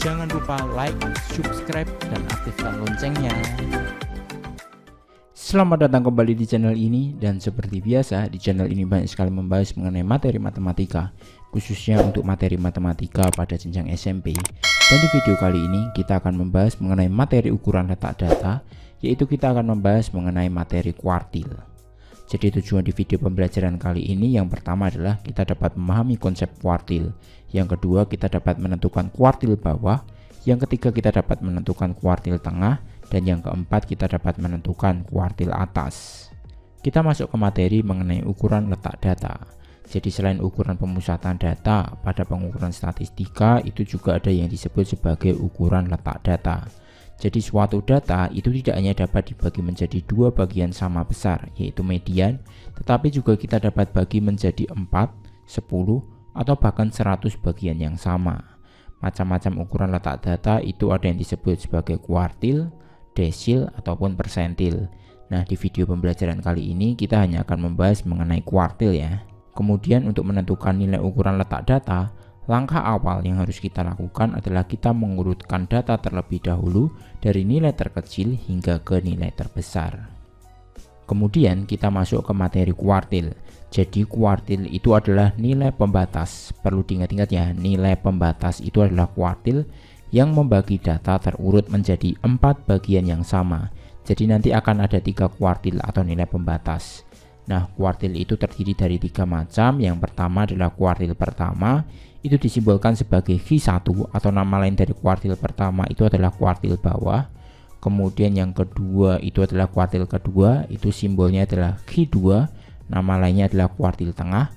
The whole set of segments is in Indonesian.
Jangan lupa like, subscribe, dan aktifkan loncengnya. Selamat datang kembali di channel ini, dan seperti biasa di channel ini banyak sekali membahas mengenai materi matematika, khususnya untuk materi matematika pada jenjang SMP. Dan di video kali ini kita akan membahas mengenai materi ukuran letak data, yaitu kita akan membahas mengenai materi kuartil. Jadi tujuan di video pembelajaran kali ini yang pertama adalah kita dapat memahami konsep kuartil, yang kedua kita dapat menentukan kuartil bawah, yang ketiga kita dapat menentukan kuartil tengah, dan yang keempat kita dapat menentukan kuartil atas. Kita masuk ke materi mengenai ukuran letak data. Jadi selain ukuran pemusatan data, pada pengukuran statistika itu juga ada yang disebut sebagai ukuran letak data. Jadi suatu data itu tidak hanya dapat dibagi menjadi dua bagian sama besar, yaitu median, tetapi juga kita dapat bagi menjadi 4, 10, atau bahkan 100 bagian yang sama. Macam-macam ukuran letak data itu ada yang disebut sebagai kuartil, desil, ataupun persentil. Nah, di video pembelajaran kali ini kita hanya akan membahas mengenai kuartil ya. Kemudian untuk menentukan nilai ukuran letak data, langkah awal yang harus kita lakukan adalah kita mengurutkan data terlebih dahulu dari nilai terkecil hingga ke nilai terbesar. Kemudian kita masuk ke materi kuartil. Jadi kuartil itu adalah nilai pembatas. Perlu diingat-ingat ya, nilai pembatas itu adalah kuartil yang membagi data terurut menjadi 4 bagian yang sama. Jadi nanti akan ada 3 kuartil atau nilai pembatas. Nah, kuartil itu terdiri dari 3 macam. Yang pertama adalah kuartil pertama, itu disimbolkan sebagai Q1 atau nama lain dari kuartil pertama itu adalah kuartil bawah. Kemudian yang kedua itu adalah kuartil kedua, itu simbolnya adalah Q2, nama lainnya adalah kuartil tengah.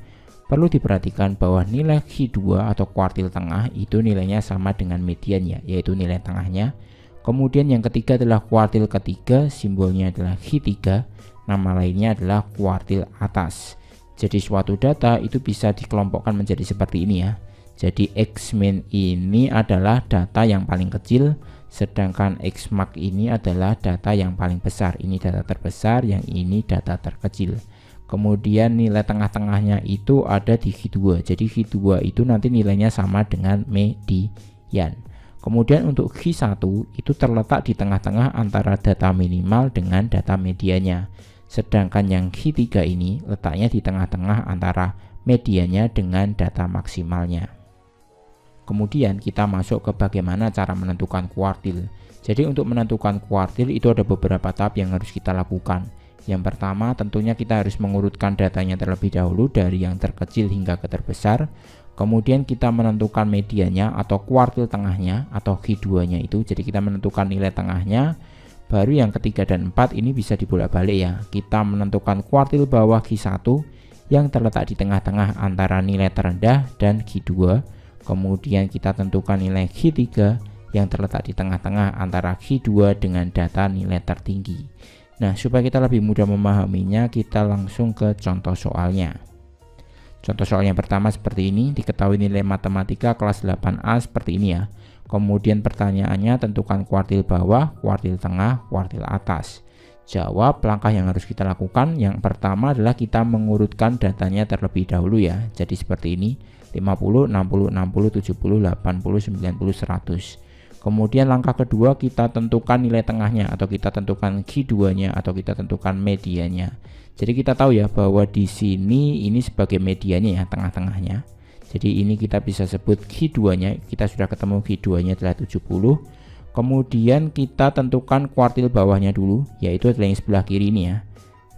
Perlu diperhatikan bahwa nilai Q2 atau kuartil tengah itu nilainya sama dengan mediannya, yaitu nilai tengahnya. Kemudian yang ketiga adalah kuartil ketiga, simbolnya adalah Q3, nama lainnya adalah kuartil atas. Jadi suatu data itu bisa dikelompokkan menjadi seperti ini ya. Jadi X-min ini adalah data yang paling kecil, sedangkan X-max ini adalah data yang paling besar. Ini data terbesar, yang ini data terkecil. Kemudian nilai tengah-tengahnya itu ada di Q2. Jadi Q2 itu nanti nilainya sama dengan median. Kemudian untuk Q1 itu terletak di tengah-tengah antara data minimal dengan data mediannya. Sedangkan yang Q3 ini letaknya di tengah-tengah antara mediannya dengan data maksimalnya. Kemudian kita masuk ke bagaimana cara menentukan kuartil. Jadi untuk menentukan kuartil itu ada beberapa tahap yang harus kita lakukan. Yang pertama tentunya kita harus mengurutkan datanya terlebih dahulu dari yang terkecil hingga ke terbesar. Kemudian kita menentukan medianya atau kuartil tengahnya atau Q2-nya itu. Jadi kita menentukan nilai tengahnya. Baru yang ketiga dan 4 ini bisa dibolak-balik ya. Kita menentukan kuartil bawah Q1 yang terletak di tengah-tengah antara nilai terendah dan Q2. Kemudian kita tentukan nilai Q3 yang terletak di tengah-tengah antara Q2 dengan data nilai tertinggi. Nah, supaya kita lebih mudah memahaminya, kita langsung ke contoh soalnya. Contoh soal yang pertama seperti ini, diketahui nilai matematika kelas 8A seperti ini ya. Kemudian pertanyaannya tentukan kuartil bawah, kuartil tengah, kuartil atas. Jawab, langkah yang harus kita lakukan. Yang pertama adalah kita mengurutkan datanya terlebih dahulu ya. Jadi seperti ini, 50, 60, 60, 70, 80, 90, 100. Kemudian langkah kedua kita tentukan nilai tengahnya atau kita tentukan Q2-nya atau kita tentukan medianya. Jadi kita tahu ya bahwa di sini ini sebagai medianya ya, tengah-tengahnya. Jadi ini kita bisa sebut Q2-nya, kita sudah ketemu Q2-nya adalah 70. Kemudian kita tentukan kuartil bawahnya dulu, yaitu adalah yang sebelah kiri ini ya.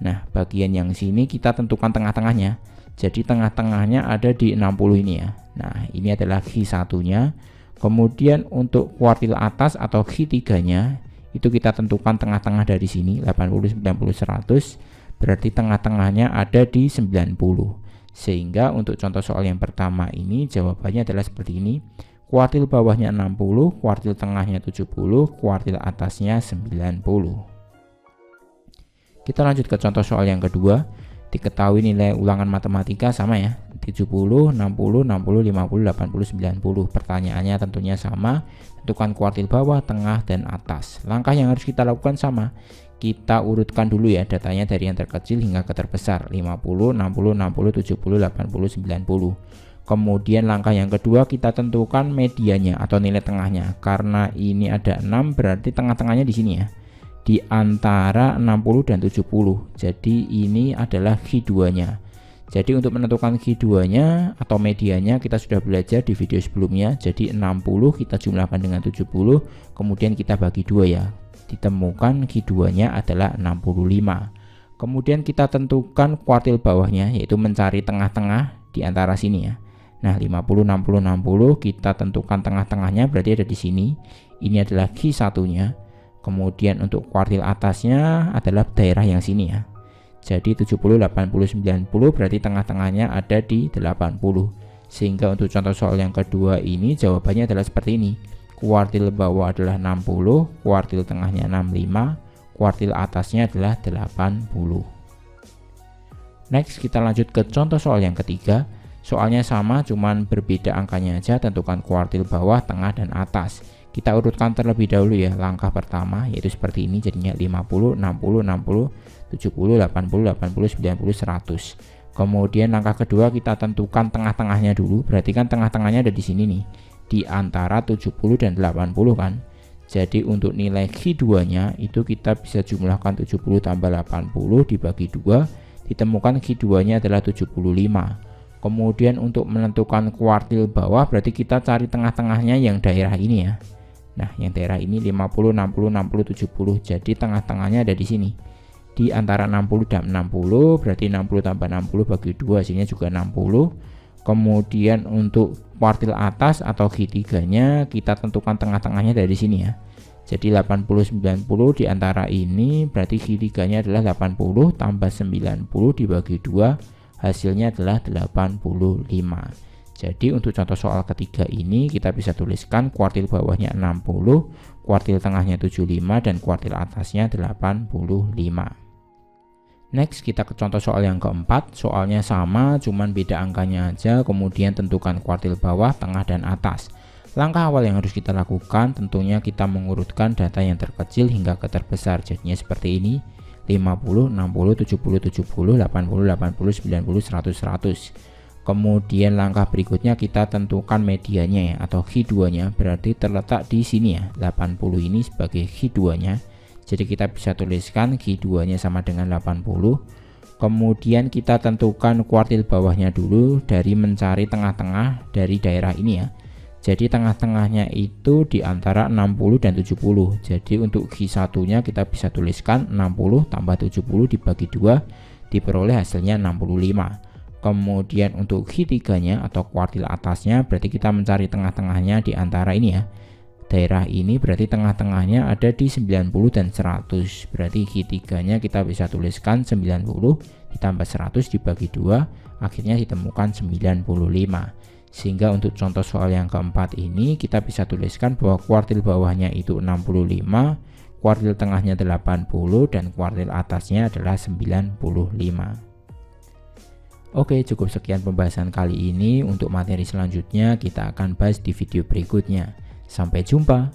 Nah, bagian yang sini kita tentukan tengah-tengahnya. Jadi tengah-tengahnya ada di 60 ini ya. Nah, ini adalah Q1-nya. Kemudian untuk kuartil atas atau Q3-nya itu kita tentukan tengah-tengah dari sini 80, 90, 100. Berarti tengah-tengahnya ada di 90. Sehingga untuk contoh soal yang pertama ini jawabannya adalah seperti ini. Kuartil bawahnya 60, kuartil tengahnya 70, kuartil atasnya 90. Kita lanjut ke contoh soal yang kedua. Diketahui nilai ulangan matematika sama ya, 70, 60, 60, 50, 80, 90. Pertanyaannya tentunya sama, tentukan kuartil bawah, tengah, dan atas. Langkah yang harus kita lakukan sama. Kita urutkan dulu ya datanya dari yang terkecil hingga ke terbesar, 50, 60, 60, 70, 80, 90. Kemudian langkah yang kedua kita tentukan medianya atau nilai tengahnya. Karena ini ada 6 berarti tengah-tengahnya di sini ya. Di antara 60 dan 70. Jadi ini adalah Q2-nya. Jadi untuk menentukan Q2-nya atau medianya kita sudah belajar di video sebelumnya. Jadi 60 kita jumlahkan dengan 70, kemudian kita bagi 2 ya. Ditemukan Q2-nya adalah 65. Kemudian kita tentukan kuartil bawahnya, yaitu mencari tengah-tengah di antara sini ya. Nah, 50, 60, 60 kita tentukan tengah-tengahnya berarti ada di sini. Ini adalah Q1-nya. Kemudian untuk kuartil atasnya adalah daerah yang sini ya. Jadi 70, 80, 90 berarti tengah-tengahnya ada di 80. Sehingga untuk contoh soal yang kedua ini jawabannya adalah seperti ini. Kuartil bawah adalah 60, kuartil tengahnya 65, kuartil atasnya adalah 80. Next kita lanjut ke contoh soal yang ketiga. Soalnya sama, cuman berbeda angkanya aja. Tentukan kuartil bawah, tengah, dan atas. Kita urutkan terlebih dahulu ya. Langkah pertama yaitu seperti ini, jadinya 50, 60, 60, 70, 80, 80, 90, 100. Kemudian langkah kedua kita tentukan tengah-tengahnya dulu. Berarti kan tengah-tengahnya ada di sini nih, di antara 70 dan 80 kan. Jadi untuk nilai Q2-nya itu kita bisa jumlahkan 70 tambah 80 dibagi 2, ditemukan Q2-nya adalah 75. Kemudian untuk menentukan kuartil bawah berarti kita cari tengah-tengahnya yang daerah ini ya. Nah, yang daerah ini 50, 60, 60, 70. Jadi tengah-tengahnya ada di sini. Di antara 60 dan 60 berarti 60 tambah 60 bagi 2 hasilnya juga 60. Kemudian untuk kuartil atas atau Q3-nya kita tentukan tengah-tengahnya dari sini ya. Jadi 80, 90 di antara ini berarti Q3-nya adalah 80 tambah 90 dibagi 2 hasilnya adalah 85. Jadi untuk contoh soal ketiga ini kita bisa tuliskan kuartil bawahnya 60, kuartil tengahnya 75, dan kuartil atasnya 85. Next kita ke contoh soal yang keempat. Soalnya sama, cuman beda angkanya aja. Kemudian tentukan kuartil bawah, tengah, dan atas. Langkah awal yang harus kita lakukan tentunya kita mengurutkan data yang terkecil hingga ke terbesar. Jadinya seperti ini. 50, 60, 70, 70, 80, 80, 90, 100, 100. Kemudian langkah berikutnya kita tentukan medianya ya, atau Q2-nya berarti terletak di sini ya. 80 ini sebagai Q2-nya. Jadi kita bisa tuliskan Q2-nya sama dengan 80. Kemudian kita tentukan kuartil bawahnya dulu dari mencari tengah-tengah dari daerah ini ya. Jadi tengah-tengahnya itu di antara 60 dan 70. Jadi untuk Q1-nya kita bisa tuliskan 60 tambah 70 dibagi 2 diperoleh hasilnya 65. Kemudian untuk Q3-nya atau kuartil atasnya berarti kita mencari tengah-tengahnya di antara ini ya. Daerah ini berarti tengah-tengahnya ada di 90 dan 100. Berarti Q3-nya kita bisa tuliskan 90 ditambah 100 dibagi 2 akhirnya ditemukan 95. Sehingga untuk contoh soal yang keempat ini kita bisa tuliskan bahwa kuartil bawahnya itu 65, kuartil tengahnya 80, dan kuartil atasnya adalah 95. Oke, cukup sekian pembahasan kali ini. Untuk materi selanjutnya kita akan bahas di video berikutnya. Sampai jumpa.